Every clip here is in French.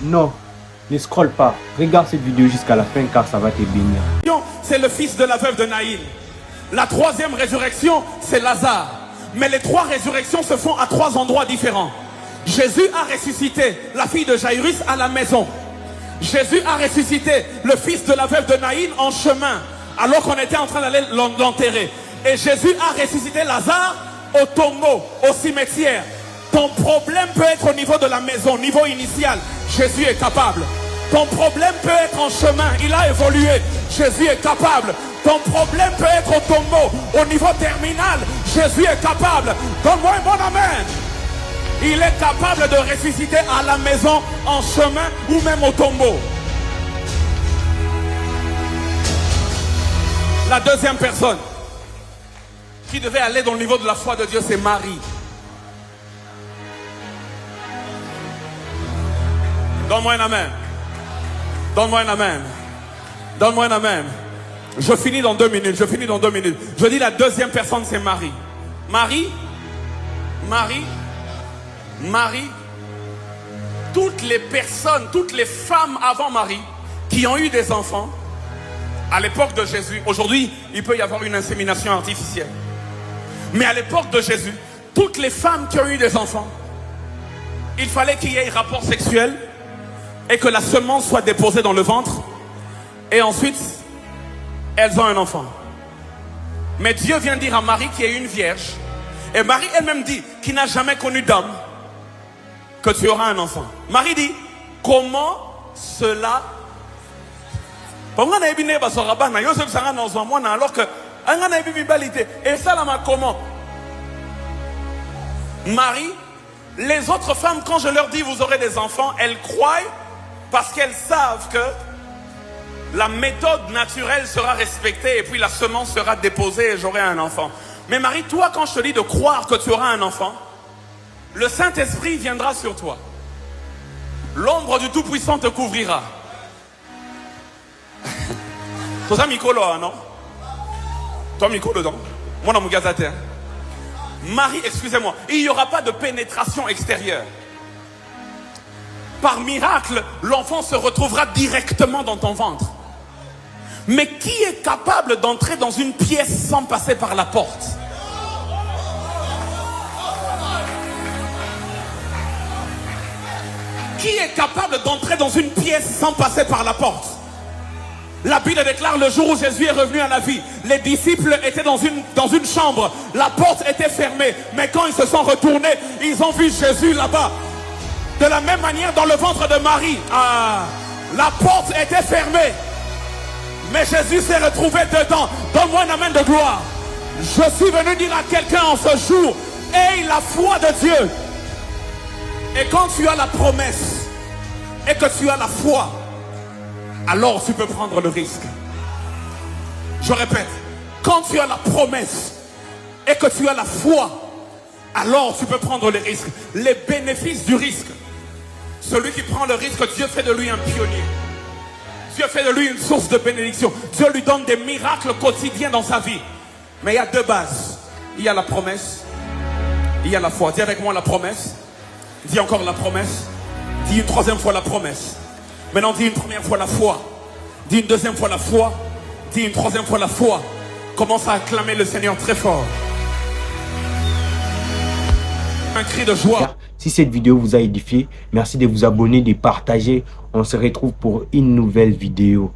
Non, ne scrolle pas. Regarde cette vidéo jusqu'à la fin car ça va te bénir. C'est le fils de la veuve de Naïn. La troisième résurrection, c'est Lazare. Mais les trois résurrections se font à trois endroits différents. Jésus a ressuscité la fille de Jairus à la maison. Jésus a ressuscité le fils de la veuve de Naïn en chemin, alors qu'on était en train d'aller l'enterrer. Et Jésus a ressuscité Lazare au tombeau, au cimetière. Ton problème peut être au niveau de la maison, niveau initial. Jésus est capable. Ton problème peut être en chemin, il a évolué. Jésus est capable. Ton problème peut être au tombeau, au niveau terminal. Jésus est capable. Donne-moi un bon amen. Il est capable de ressusciter à la maison, en chemin ou même au tombeau. La deuxième personne qui devait aller dans le niveau de la foi de Dieu, c'est Marie. Donne-moi un amen. Donne-moi un amen. Donne-moi un amen. Je finis dans 2 minutes. Je finis dans 2 minutes. Je dis la deuxième personne, c'est Marie. Marie. Toutes les personnes, toutes les femmes avant Marie qui ont eu des enfants à l'époque de Jésus. Aujourd'hui, il peut y avoir une insémination artificielle. Mais à l'époque de Jésus, toutes les femmes qui ont eu des enfants, il fallait qu'il y ait rapport sexuel et que la semence soit déposée dans le ventre. Et ensuite, elles ont un enfant. Mais Dieu vient dire à Marie qui est une vierge. Et Marie elle-même dit, qui n'a jamais connu d'homme, que tu auras un enfant. Marie dit, comment cela... Alors que... Et ça là, comment? Marie, les autres femmes, quand je leur dis vous aurez des enfants, elles croient parce qu'elles savent que la méthode naturelle sera respectée et puis la semence sera déposée et j'aurai un enfant. Mais Marie, toi, quand je te dis de croire que tu auras un enfant, le Saint-Esprit viendra sur toi. L'ombre du Tout-Puissant te couvrira. Toi, ça, Mikolo, non? Toi, Mikolo, dedans. Moi, dans mon gazataire. Marie, excusez-moi, il n'y aura pas de pénétration extérieure. Par miracle, l'enfant se retrouvera directement dans ton ventre. Mais qui est capable d'entrer dans une pièce sans passer par la porte? Qui est capable d'entrer dans une pièce sans passer par la porte? La Bible déclare le jour où Jésus est revenu à la vie, les disciples étaient dans une chambre, la porte était fermée, mais quand ils se sont retournés, ils ont vu Jésus là-bas. De la même manière dans le ventre de Marie, la porte était fermée, mais Jésus s'est retrouvé dedans. Donne-moi un amen de gloire. Je suis venu dire à quelqu'un en ce jour, aie la foi de Dieu. Et quand tu as la promesse et que tu as la foi, alors tu peux prendre le risque. Je répète, quand tu as la promesse et que tu as la foi, alors tu peux prendre les risques. Les bénéfices du risque. Celui qui prend le risque, Dieu fait de lui un pionnier. Dieu fait de lui une source de bénédiction. Dieu lui donne des miracles quotidiens dans sa vie. Mais il y a deux bases. Il y a la promesse, il y a la foi. Dis avec moi la promesse. Dis encore la promesse. Dis une troisième fois la promesse. Maintenant dis une première fois la foi. Dis une deuxième fois la foi. Dis une troisième fois la foi. Commence à acclamer le Seigneur très fort. Un cri de joie. Si cette vidéo vous a édifié, merci de vous abonner, de partager. On se retrouve pour une nouvelle vidéo.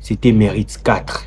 C'était Mérite 4.